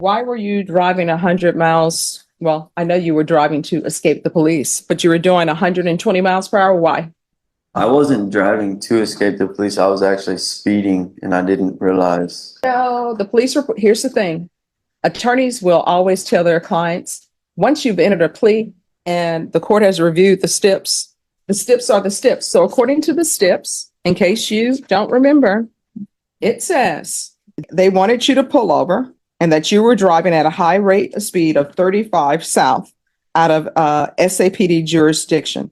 Why were you driving 100 miles? Well, I know you were driving to escape the police, but you were doing 120 miles per hour. Why? I wasn't driving to escape the police. I was actually speeding and I didn't realize. No, the police report. Here's the thing. Attorneys will always tell their clients, once you've entered a plea and the court has reviewed the steps are the steps. So according to the steps, in case you don't remember, it says they wanted you to pull over and that you were driving at a high rate of speed of 35 south out of SAPD jurisdiction.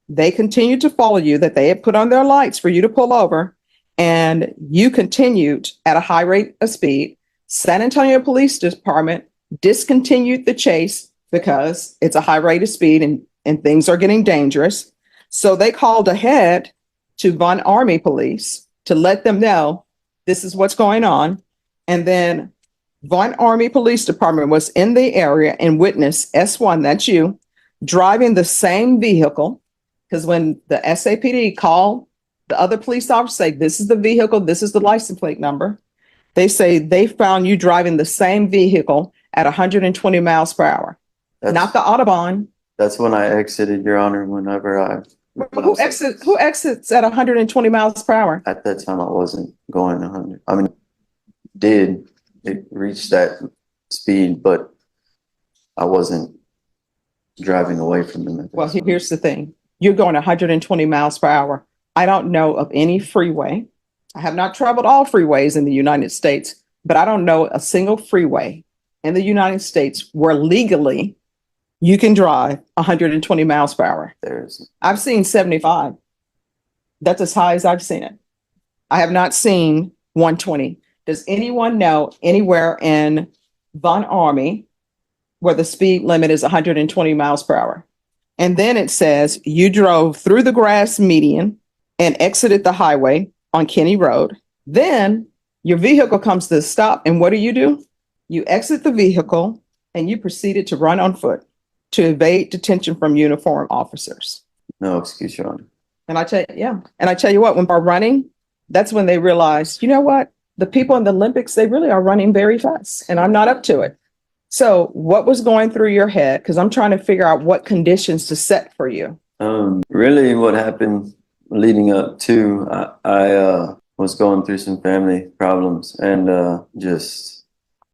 They continued to follow you, that they had put on their lights for you to pull over, and you continued at a high rate of speed. San Antonio Police Department discontinued the chase because it's a high rate of speed and things are getting dangerous. So they called ahead to Von Army Police to let them know this is what's going on. And then Von Army Police Department was in the area and witnessed S1, that's you, driving the same vehicle. Because when the SAPD called the other police officers, say, this is the vehicle, this is the license plate number. They say they found you driving the same vehicle at 120 miles per hour. Not the Autobahn. That's when I exited, Your Honor, Who exits at 120 miles per hour? At that time, I wasn't going 100. I mean, it reached that speed, but I wasn't driving away from them. Well, here's the thing. You're going 120 miles per hour. I don't know of any freeway. I have not traveled all freeways in the United States, but I don't know a single freeway in the United States where legally you can drive 120 miles per hour. I've seen 75. That's as high as I've seen it. I have not seen 120. Does anyone know anywhere in Von Army where the speed limit is 120 miles per hour? And then it says you drove through the grass median and exited the highway on Kenny Road. Then your vehicle comes to a stop. And what do? You exit the vehicle and you proceeded to run on foot to evade detention from uniformed officers. No excuse, Your Honor. And I tell you what, when we're running, that's when they realize, you know what? The people in the Olympics, they really are running very fast and I'm not up to it. So what was going through your head? Because I'm trying to figure out what conditions to set for you. Really what happened leading up to, I was going through some family problems and just